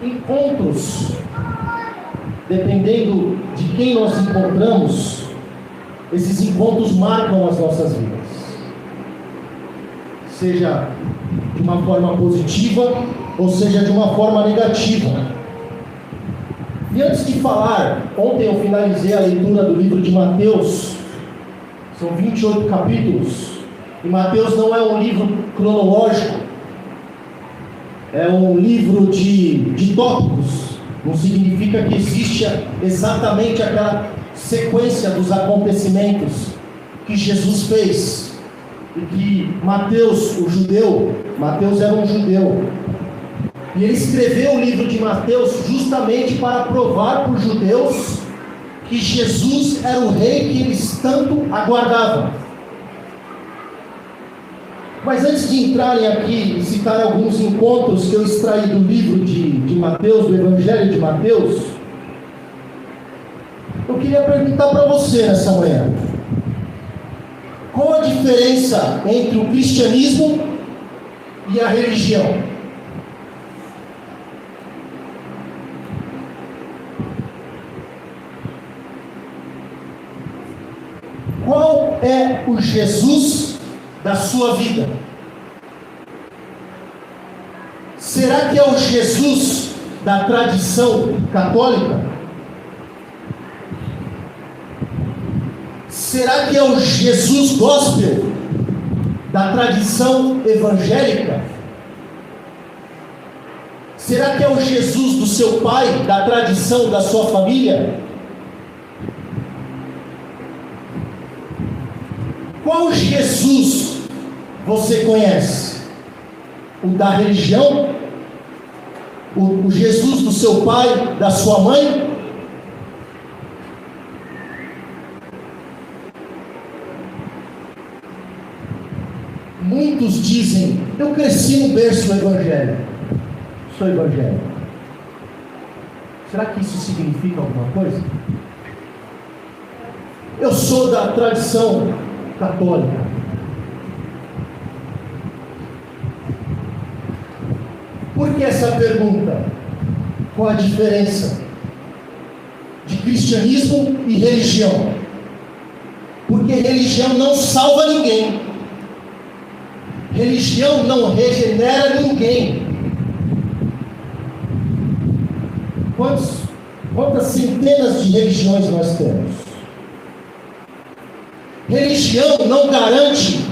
encontros, dependendo de quem nós encontramos, esses encontros marcam as nossas vidas. Seja de uma forma positiva, ou seja de uma forma negativa. E antes de falar, ontem eu finalizei a leitura do livro de Mateus, são 28 capítulos, e Mateus não é um livro cronológico, é um livro de tópicos, não significa que existe exatamente aquela sequência dos acontecimentos que Jesus fez, e que Mateus, o judeu, Mateus era um judeu, e ele escreveu o livro de Mateus justamente para provar para os judeus que Jesus era o rei que eles tanto aguardavam. Mas antes de entrarem aqui e citar alguns encontros que eu extraí do livro de Mateus, do Evangelho de Mateus, eu queria perguntar para você nessa manhã: qual a diferença entre o cristianismo e a religião? Qual é o Jesus da sua vida? Será que é o Jesus da tradição católica? Será que é o Jesus gospel da tradição evangélica? Será que é o Jesus do seu pai, da tradição da sua família? Qual Jesus você conhece? O da religião? O Jesus do seu pai, da sua mãe? Muitos dizem: eu cresci no berço do Evangelho, sou evangélico. Será que isso significa alguma coisa? Eu sou da tradição católica. Por que essa pergunta? Qual a diferença de cristianismo e religião? Porque religião não salva ninguém. Religião não regenera ninguém. Quantas centenas de religiões nós temos? Religião não garante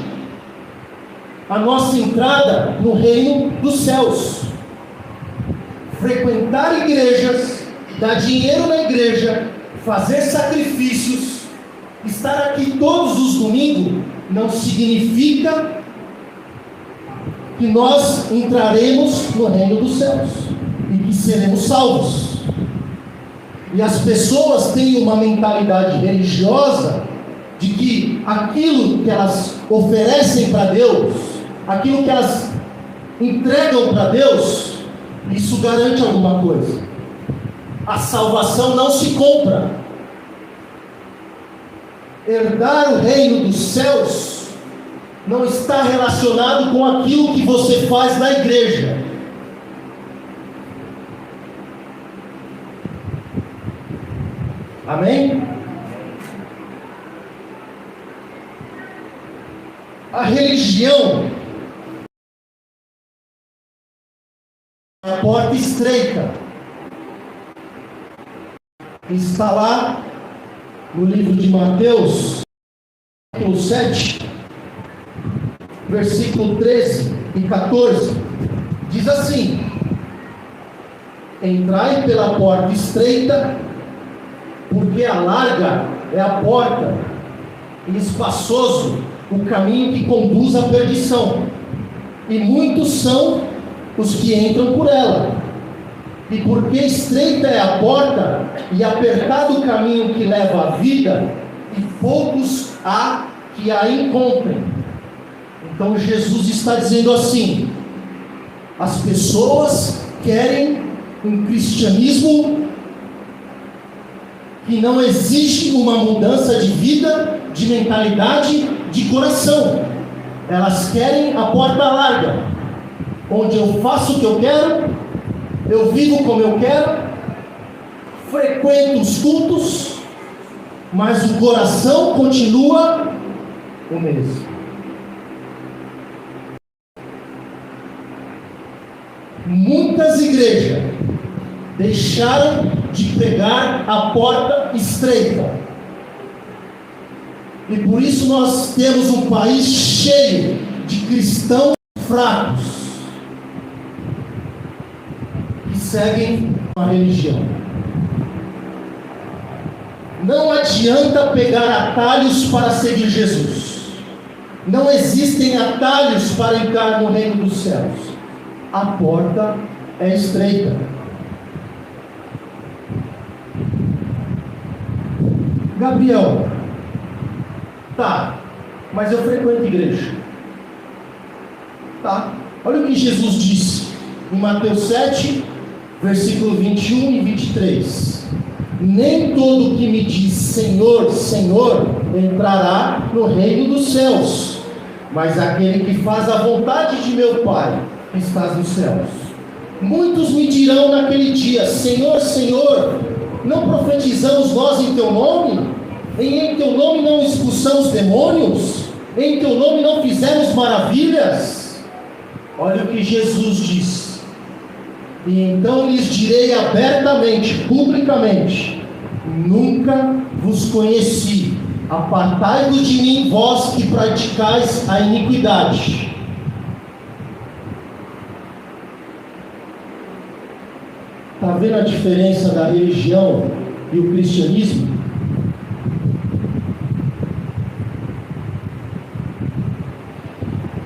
a nossa entrada no reino dos céus. Frequentar igrejas, dar dinheiro na igreja, fazer sacrifícios, estar aqui todos os domingos, não significa que nós entraremos no reino dos céus e que seremos salvos. E as pessoas têm uma mentalidade religiosa de que aquilo que elas oferecem para Deus, aquilo que elas entregam para Deus, isso garante alguma coisa. A salvação não se compra. Herdar o reino dos céus não está relacionado com aquilo que você faz na igreja. Amém? A religião é a porta estreita. Está lá no livro de Mateus, capítulo 7, versículo 13 e 14. Diz assim: entrai pela porta estreita, porque a larga é a porta, e espaçoso o caminho que conduz à perdição, e muitos são os que entram por ela. E porque estreita é a porta e apertado o caminho que leva à vida, e poucos há que a encontrem. Então Jesus está dizendo assim: as pessoas querem um cristianismo que não exige uma mudança de vida, de mentalidade, de coração. Elas querem a porta larga, onde eu faço o que eu quero, eu vivo como eu quero, frequento os cultos, mas o coração continua o mesmo. Muitas igrejas deixaram de pegar a porta estreita. E por isso nós temos um país cheio de cristãos fracos que seguem a religião. Não adianta pegar atalhos para seguir Jesus. Não existem atalhos para entrar no reino dos céus. A porta é estreita. Gabriel, tá, mas eu frequento igreja. Tá, olha o que Jesus disse em Mateus 7, versículo 21 e 23. Nem todo que me diz Senhor, Senhor, entrará no reino dos céus, mas aquele que faz a vontade de meu Pai, que estás nos céus. Muitos me dirão naquele dia: Senhor, Senhor, não profetizamos nós em teu nome? Em teu nome não expulsamos demônios? Em teu nome não fizemos maravilhas? Olha o que Jesus diz: e então lhes direi abertamente, publicamente: nunca vos conheci. Apartai-vos de mim, vós que praticais a iniquidade. Está vendo a diferença da religião e o cristianismo?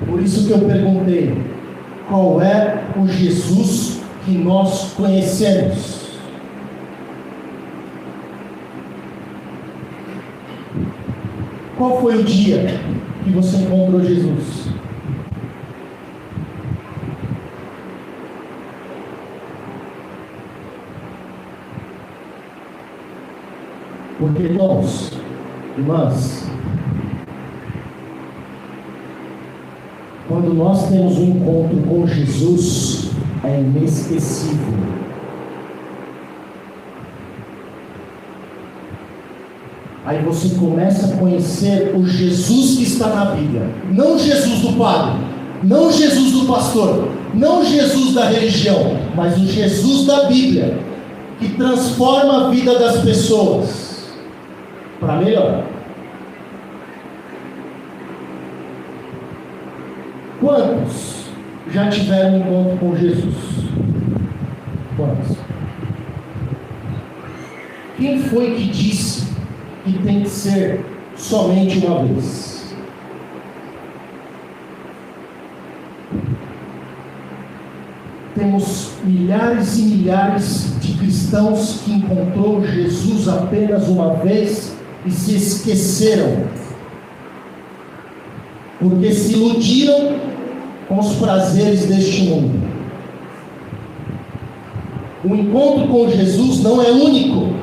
Por isso que eu perguntei: qual é o Jesus que nós conhecemos? Qual foi o dia que você encontrou Jesus? Porque, irmãos, irmãs, quando nós temos um encontro com Jesus, é inesquecível. Aí você começa a conhecer o Jesus que está na Bíblia. Não o Jesus do padre, não o Jesus do pastor, não o Jesus da religião, mas o Jesus da Bíblia, que transforma a vida das pessoas para melhor. Quantos já tiveram um encontro com Jesus? Quantos? Quem foi que disse que tem que ser somente uma vez? Temos milhares e milhares de cristãos que encontrou Jesus apenas uma vez e se esqueceram, porque se iludiram com os prazeres deste mundo. O encontro com Jesus não é único.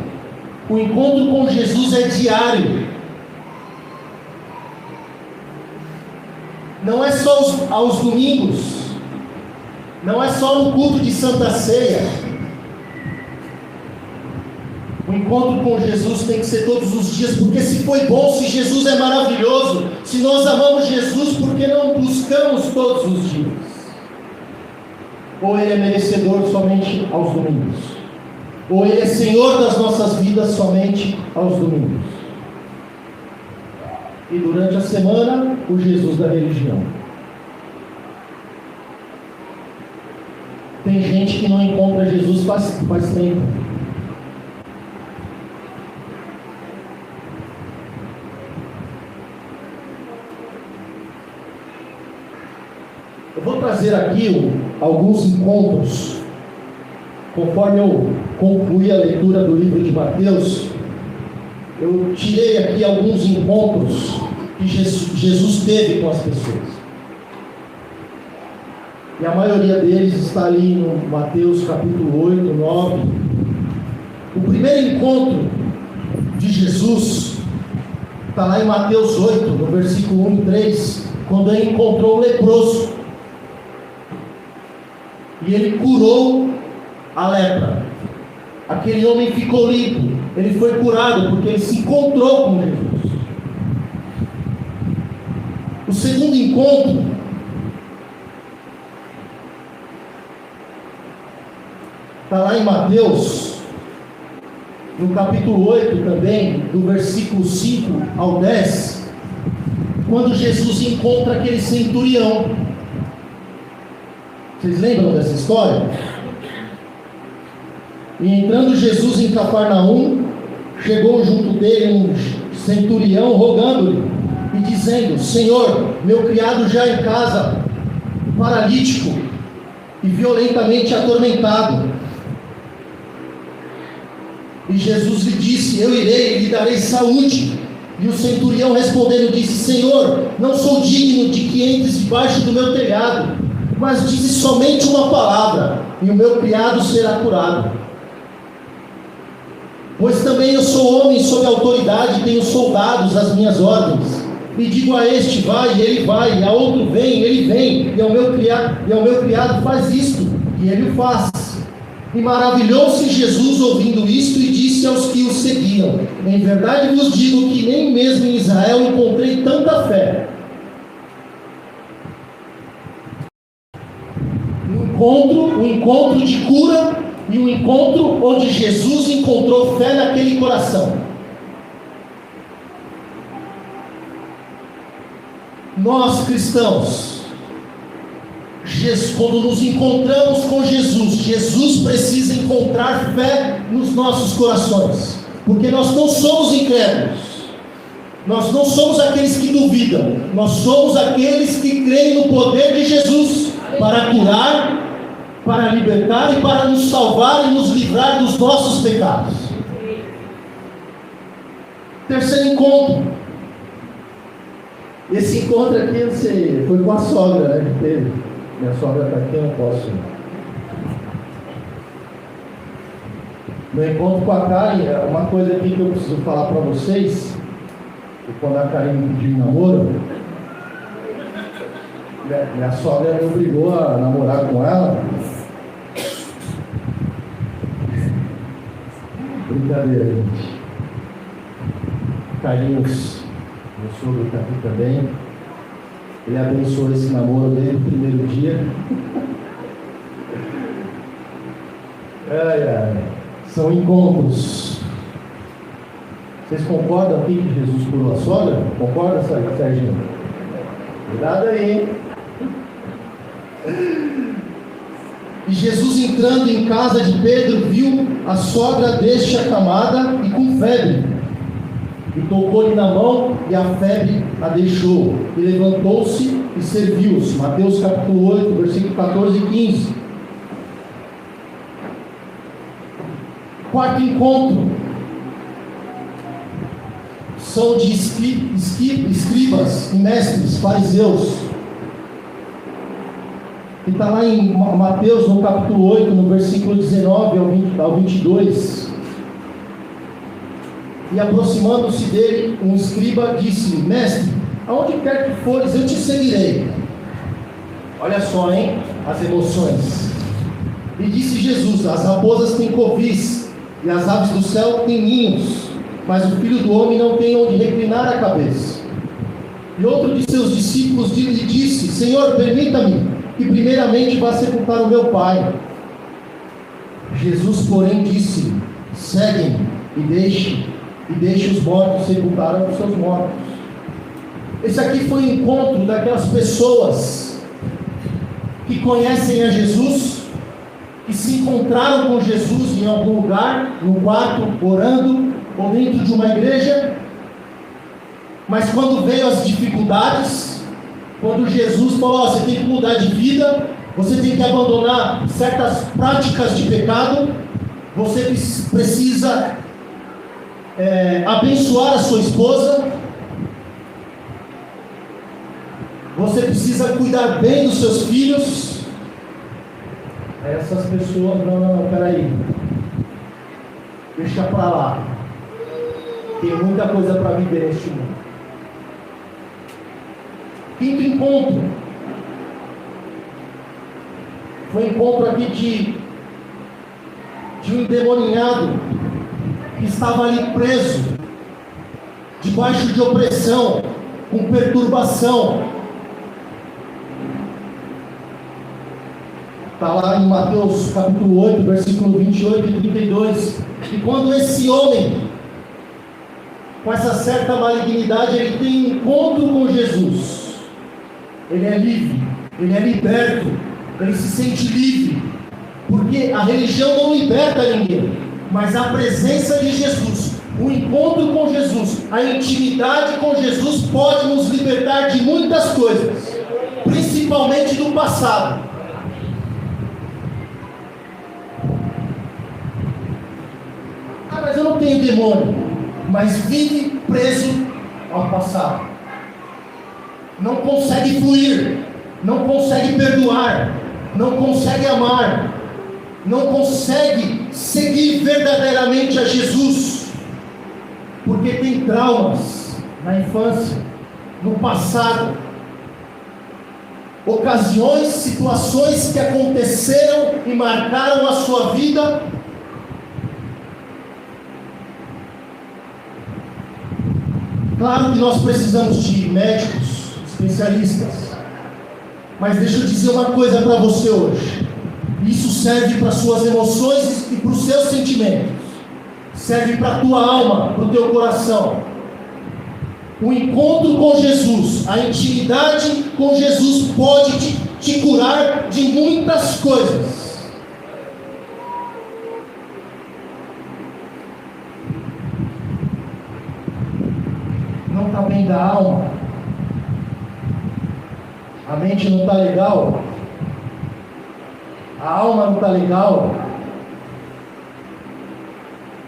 O encontro com Jesus é diário. Não é só aos domingos. Não é só no culto de Santa Ceia. O encontro com Jesus tem que ser todos os dias, porque se foi bom, se Jesus é maravilhoso, se nós amamos Jesus, por que não buscamos todos os dias? Ou Ele é merecedor somente aos domingos? Ou Ele é Senhor das nossas vidas somente aos domingos? E durante a semana, o Jesus da religião. Tem gente que não encontra Jesus faz tempo. Eu vou trazer aqui alguns encontros, conforme eu concluí a leitura do livro de Mateus. Eu tirei aqui alguns encontros que Jesus teve com as pessoas, e a maioria deles está ali no Mateus capítulo 8, 9. O primeiro encontro de Jesus está lá em Mateus 8, no versículo 1 e 3, quando ele encontrou um leproso. E ele curou a lepra. Aquele homem ficou limpo, ele foi curado porque ele se encontrou com Jesus. O segundo encontro está lá em Mateus, no capítulo 8 também, do versículo 5 ao 10, quando Jesus encontra aquele centurião. Vocês lembram dessa história? E entrando Jesus em Cafarnaum, chegou junto dele um centurião, rogando-lhe e dizendo: Senhor, meu criado já em casa, paralítico e violentamente atormentado. E Jesus lhe disse: eu irei e lhe darei saúde. E o centurião respondendo disse: Senhor, não sou digno de que entres debaixo do meu telhado, mas dize somente uma palavra, e o meu criado será curado. Pois também eu sou homem sob autoridade, tenho soldados às minhas ordens. E digo a este: vai, e ele vai, e a outro: vem, e ele vem, e ao meu criado faz isto, e ele o faz. E maravilhou-se Jesus ouvindo isto, e disse aos que o seguiam: em verdade vos digo que nem mesmo em Israel encontrei tanta fé. Um encontro de cura, e um encontro onde Jesus encontrou fé naquele coração. Nós cristãos, quando nos encontramos com Jesus, Jesus precisa encontrar fé nos nossos corações, porque nós não somos incrédulos, nós não somos aqueles que duvidam, nós somos aqueles que creem no poder de Jesus para curar, para libertar e para nos salvar e nos livrar dos nossos pecados. Terceiro encontro. Esse encontro aqui foi com a sogra, né, que teve. Minha sogra está aqui, eu não posso. Meu encontro com a Karen, uma coisa aqui que eu preciso falar para vocês, que quando a Karen me pediu namoro, minha sogra me obrigou a namorar com ela. Brincadeira, gente. Carlinhos, meu sogro está aqui também. Ele abençoou esse namoro desde o primeiro dia. São encontros. Vocês concordam aqui que Jesus curou a sogra? Concorda, Serginho? Cuidado aí, hein? E Jesus, entrando em casa de Pedro, viu a sogra deste acamada e com febre. E tocou-lhe na mão, e a febre a deixou. E levantou-se e serviu-os. Mateus capítulo 8, versículo 14 e 15. Quarto encontro. São de escribas e mestres, fariseus. Que está lá em Mateus, no capítulo 8, no versículo 19 ao 22. E aproximando-se dele, um escriba disse-lhe: Mestre, aonde quer que fores, eu te seguirei. Olha só, hein, as emoções. E disse Jesus: as raposas têm covis, e as aves do céu têm ninhos, mas o Filho do Homem não tem onde reclinar a cabeça. E outro de seus discípulos lhe disse: Senhor, permita-me que primeiramente vá sepultar o meu pai. Jesus, porém, disse: segue-me e deixe os mortos sepultar os seus mortos. Esse aqui foi o encontro daquelas pessoas que conhecem a Jesus, que se encontraram com Jesus em algum lugar, no quarto, orando, ou dentro de uma igreja, mas quando veio as dificuldades, quando Jesus falou: você tem que mudar de vida, você tem que abandonar certas práticas de pecado, você precisa abençoar a sua esposa, você precisa cuidar bem dos seus filhos. Essas pessoas: não, peraí, deixa para lá, tem muita coisa para viver neste mundo. Quinto encontro foi um encontro aqui de um endemoniado que estava ali preso, debaixo de opressão, com perturbação. Está lá em Mateus capítulo 8, versículo 28 e 32. E quando esse homem, com essa certa malignidade, ele tem encontro com Jesus, ele é livre, ele é liberto, ele se sente livre, porque a religião não liberta ninguém, mas a presença de Jesus, o encontro com Jesus, a intimidade com Jesus pode nos libertar de muitas coisas, principalmente do passado. Mas eu não tenho demônio, mas vive preso ao passado, não consegue fluir, não consegue perdoar, não consegue amar, não consegue seguir verdadeiramente a Jesus, porque tem traumas na infância, no passado, ocasiões, situações que aconteceram e marcaram a sua vida. Claro que nós precisamos de médicos, especialistas, mas deixa eu dizer uma coisa para você hoje. Isso serve para suas emoções e para os seus sentimentos, serve para a tua alma, para o teu coração. O encontro com Jesus, a intimidade com Jesus pode te curar de muitas coisas. Não está bem da alma, a mente não está legal, a alma não está legal,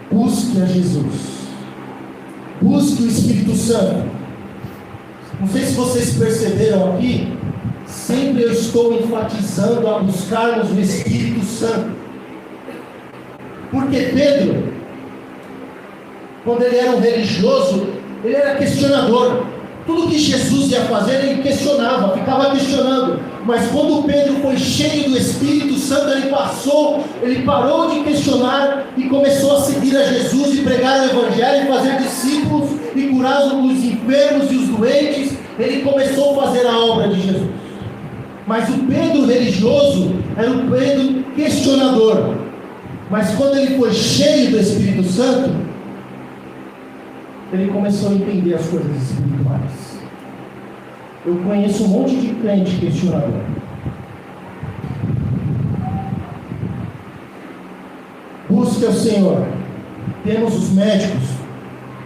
busque a Jesus, busque o Espírito Santo. Não sei se vocês perceberam aqui, sempre eu estou enfatizando a buscarmos o Espírito Santo, porque Pedro, quando ele era um religioso, ele era questionador. Tudo que Jesus ia fazer, ele questionava, ficava questionando. Mas quando Pedro foi cheio do Espírito Santo, ele parou de questionar e começou a seguir a Jesus e pregar o Evangelho, e fazer discípulos e curar os enfermos e os doentes. Ele começou a fazer a obra de Jesus. Mas o Pedro religioso era o Pedro questionador. Mas quando ele foi cheio do Espírito Santo, ele começou a entender as coisas espirituais. Eu conheço um monte de crente questionador. Busque ao Senhor. Temos os médicos,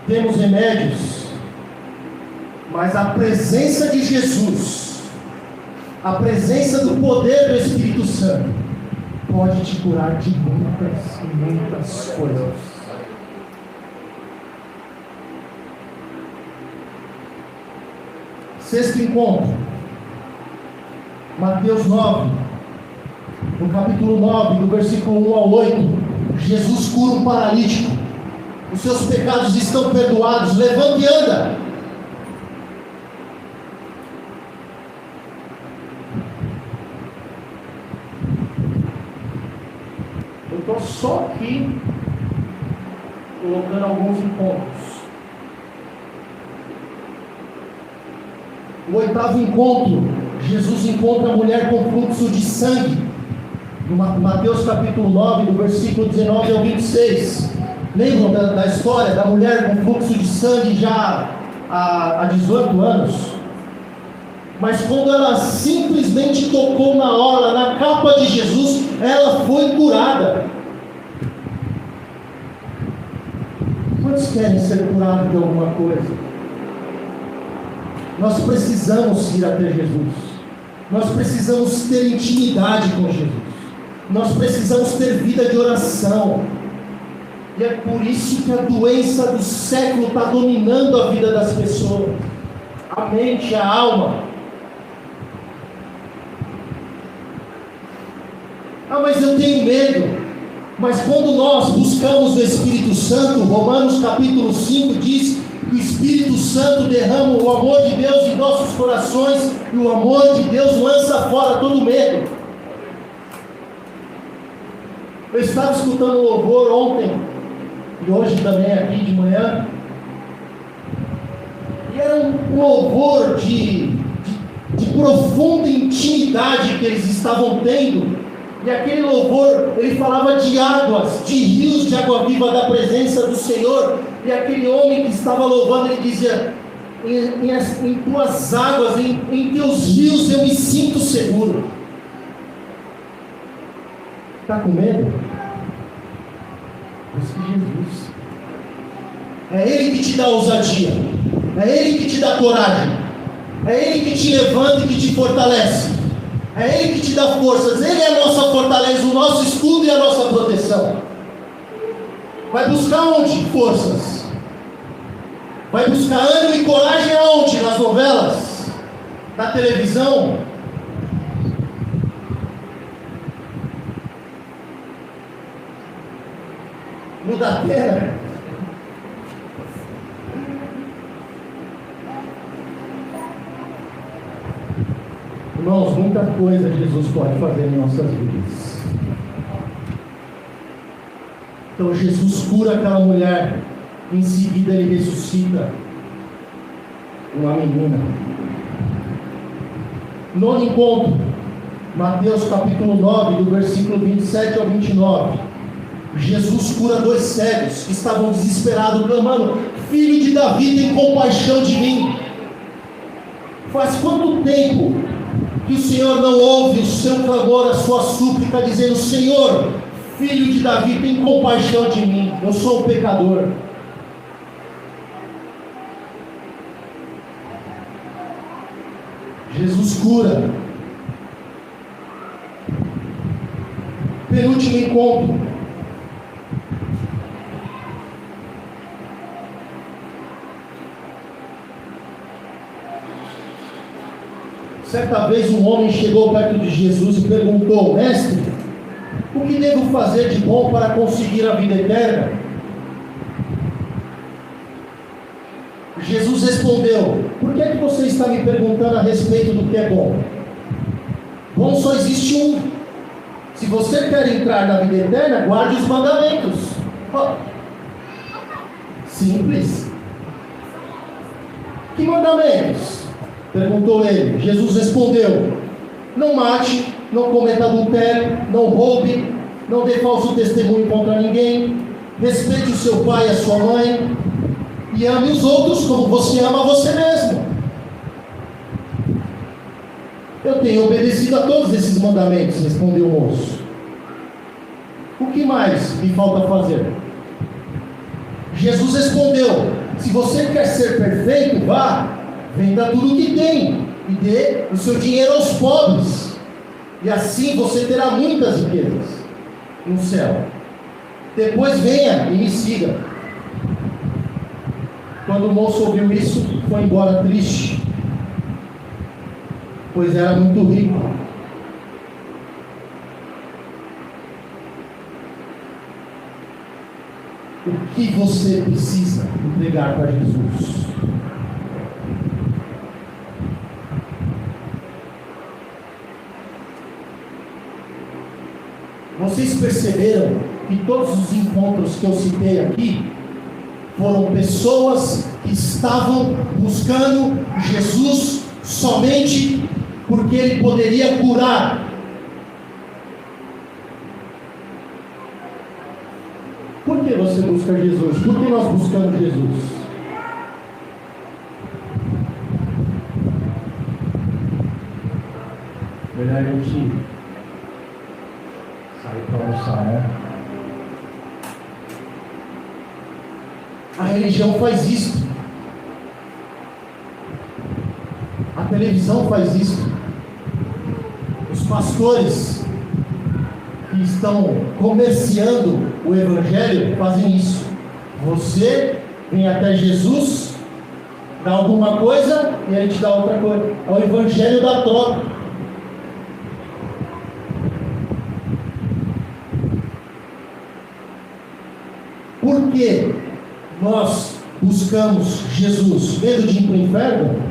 temos remédios, mas a presença de Jesus, a presença do poder do Espírito Santo, pode te curar de muitas coisas. Sexto encontro, Mateus 9, no capítulo 9, do versículo 1 ao 8, Jesus cura um paralítico. Os seus pecados estão perdoados, levanta e anda. Eu estou só aqui colocando alguns encontros. O oitavo encontro, Jesus encontra a mulher com fluxo de sangue, no Mateus capítulo 9, do versículo 19 ao 26. Lembram da história da mulher com fluxo de sangue já há 18 anos? Mas quando ela simplesmente tocou na hora, na capa de Jesus, ela foi curada. Quantos querem ser curados de alguma coisa? Nós precisamos ir até Jesus. Nós precisamos ter intimidade com Jesus. Nós precisamos ter vida de oração. E é por isso que a doença do século está dominando a vida das pessoas. A mente, a alma. Ah, mas eu tenho medo. Mas quando nós buscamos o Espírito Santo, Romanos capítulo 5 diz que o Espírito Santo derrama o amor de Deus em nossos corações, e o amor de Deus lança fora todo medo. Eu estava escutando louvor ontem e hoje também aqui de manhã, e era um louvor de profunda intimidade que eles estavam tendo. E aquele louvor, ele falava de águas, de rios de água viva da presença do Senhor. E aquele homem que estava louvando, ele dizia: em tuas águas, em teus rios eu me sinto seguro. Está com medo? Busque Jesus. É Ele que te dá ousadia, é Ele que te dá coragem, é Ele que te levanta e que te fortalece, é Ele que te dá forças. Ele é a nossa fortaleza, o nosso escudo e a nossa proteção. Vai buscar onde? Forças. Vai buscar ânimo e coragem aonde? Nas novelas? Na televisão? No da terra? Irmãos, muita coisa Jesus pode fazer em nossas vidas. Então Jesus cura aquela mulher, em seguida Ele ressuscita uma menina. Nono encontro, Mateus capítulo 9, do versículo 27 ao 29. Jesus cura 2 cegos que estavam desesperados, clamando: Filho de Davi, tem compaixão de mim. Faz quanto tempo que o Senhor não ouve o seu clamor, a sua súplica, dizendo: Senhor, Filho de Davi, tem compaixão de mim, eu sou um pecador. Jesus cura. Penúltimo encontro, certa vez um homem chegou perto de Jesus e perguntou: Mestre, o que devo fazer de bom para conseguir a vida eterna? Jesus respondeu: Por que é que você está me perguntando a respeito do que é bom? Bom só existe um. Se você quer entrar na vida eterna, guarde os mandamentos. Simples. Que mandamentos? Perguntou ele. Jesus respondeu: Não mate, não cometa adultério, não roube, não dê falso testemunho contra ninguém, respeite o seu pai e a sua mãe, e ame os outros como você ama você mesmo. Eu tenho obedecido a todos esses mandamentos, respondeu o moço. O que mais me falta fazer? Jesus respondeu: Se você quer ser perfeito, vá, venda tudo o que tem e dê o seu dinheiro aos pobres, e assim você terá muitas riquezas no céu. Depois venha e me siga. Quando o moço ouviu isso, foi embora triste, pois era muito rico. O que você precisa entregar para Jesus? Vocês perceberam que todos os encontros que eu citei aqui foram pessoas que estavam buscando Jesus somente porque Ele poderia curar. Por que você busca Jesus? Por que nós buscamos Jesus? Melhor a gente sair para almoçar, né? A religião faz isso. A televisão faz isso. Os pastores que estão comerciando o Evangelho fazem isso. Você vem até Jesus, dá alguma coisa e ele te dá outra coisa. É o Evangelho da troca. Por que nós buscamos Jesus? Medo de ir para o inferno?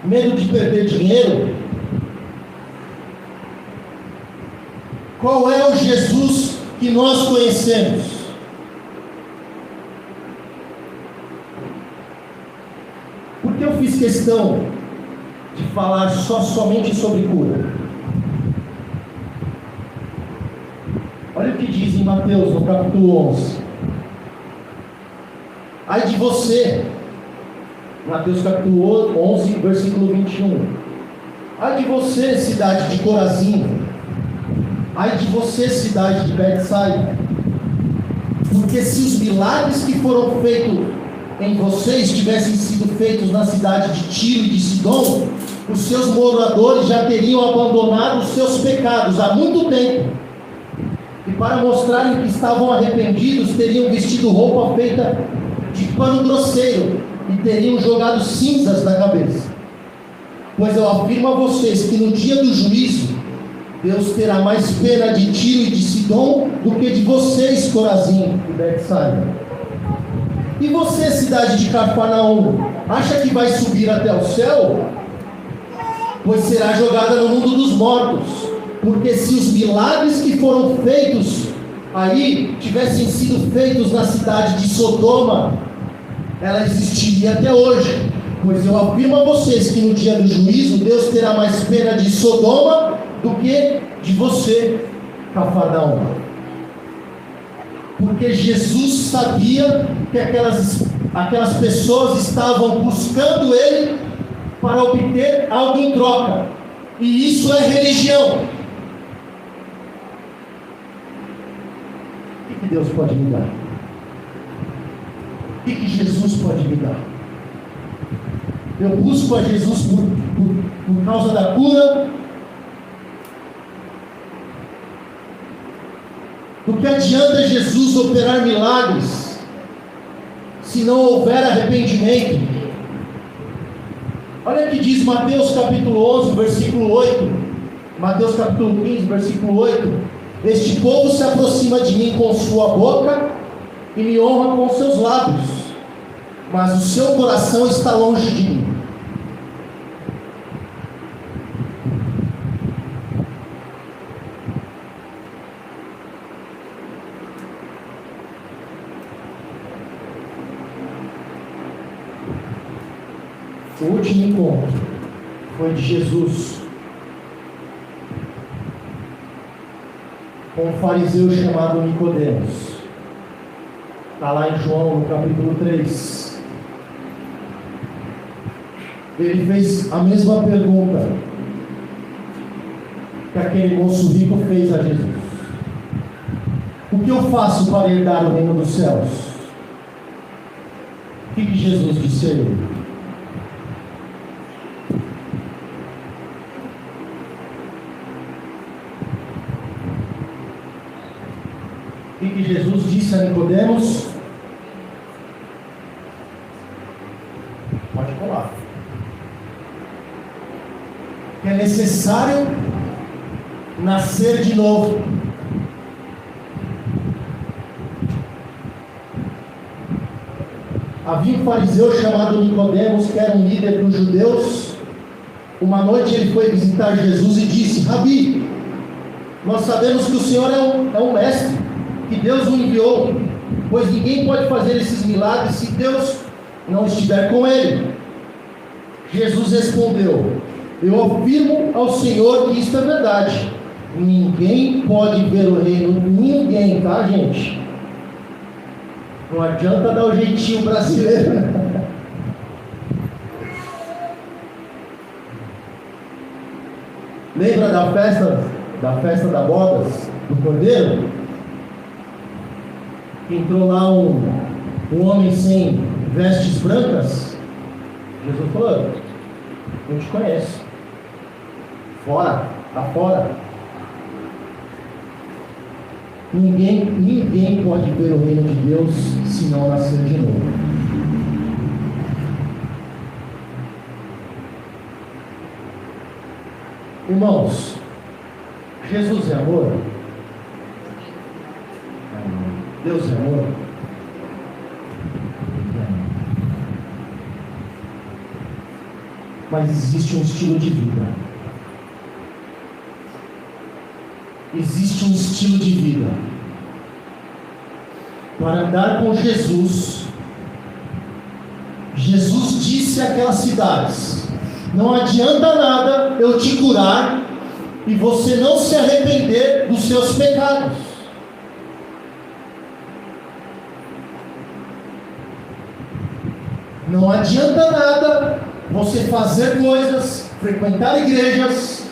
Medo de perder dinheiro? Qual é o Jesus que nós conhecemos? Por que eu fiz questão de falar somente sobre cura? Olha o que diz em Mateus, no capítulo 11. Ai de você, Mateus capítulo 11, versículo 21. Ai de você, cidade de Corazim. Ai de você, cidade de Betsaida. Porque se os milagres que foram feitos em vocês tivessem sido feitos na cidade de Tiro e de Sidom, os seus moradores já teriam abandonado os seus pecados há muito tempo. E para mostrarem que estavam arrependidos, teriam vestido roupa feita de pano grosseiro e teriam jogado cinzas na cabeça. Pois eu afirmo a vocês que no dia do juízo, Deus terá mais pena de Tiro e de Sidom do que de vocês, Corazim e Betsaida. E você, cidade de Cafarnaum, acha que vai subir até o céu? Pois será jogada no mundo dos mortos. Porque se os milagres que foram feitos aí tivessem sido feitos na cidade de Sodoma, ela existiria até hoje. Pois eu afirmo a vocês que no dia do juízo, Deus terá mais pena de Sodoma do que de você, Cafarnaum. Porque Jesus sabia que aquelas pessoas estavam buscando Ele para obter algo em troca. E isso é religião. O que Deus pode me dar? O que Jesus pode me dar? Eu busco a Jesus por causa da cura. Do que adianta Jesus operar milagres se não houver arrependimento? Olha o que diz Mateus capítulo 11, versículo 8. Mateus capítulo 15, versículo 8. Este povo se aproxima de mim com sua boca e me honra com seus lábios, mas o seu coração está longe de mim. O último encontro foi de Jesus com um fariseu chamado Nicodemos. Está lá em João, no capítulo 3. Ele fez a mesma pergunta que aquele moço rico fez a Jesus: o que eu faço para herdar o reino dos céus? O que Jesus disse a ele? O que Jesus disse a Nicodemos? Pode colar. Que é necessário nascer de novo. Havia um fariseu chamado Nicodemos, que era um líder dos judeus. Uma noite ele foi visitar Jesus e disse: Rabi, nós sabemos que o Senhor é um mestre, que Deus o enviou, pois ninguém pode fazer esses milagres se Deus não estiver com ele. Jesus respondeu: eu afirmo ao Senhor que isto é verdade. Ninguém pode ver o reino, ninguém, tá, gente? Não adianta dar o jeitinho brasileiro. Lembra da festa da bodas do Cordeiro? Entrou lá um homem sem vestes brancas. Jesus falou: não te conheço. Fora, tá fora. Ninguém pode ver o reino de Deus se não nascer de novo. Irmãos, Jesus é amor. Deus é amor. Mas existe um estilo de vida. existe um estilo de vida. Para andar com Jesus, Jesus disse àquelas cidades: não adianta nada eu te curar e você não se arrepender dos seus pecados. Não adianta nada você fazer coisas, frequentar igrejas,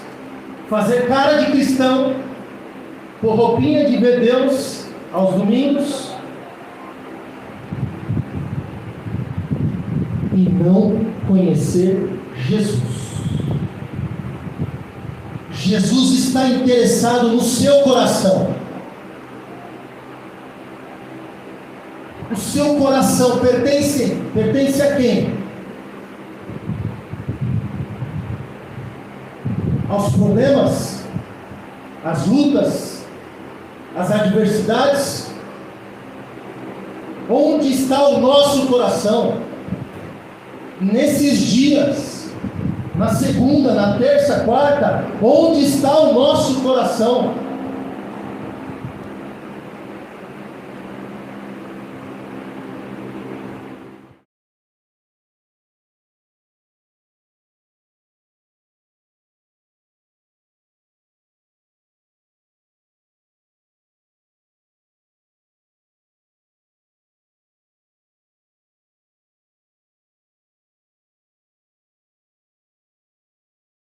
fazer cara de cristão, pôr roupinha de ver Deus aos domingos e não conhecer Jesus. Jesus está interessado no seu coração. O seu coração pertence a quem? Aos problemas, às lutas, às adversidades? Onde está o nosso coração? Nesses dias, na segunda, na terça, quarta, onde está o nosso coração?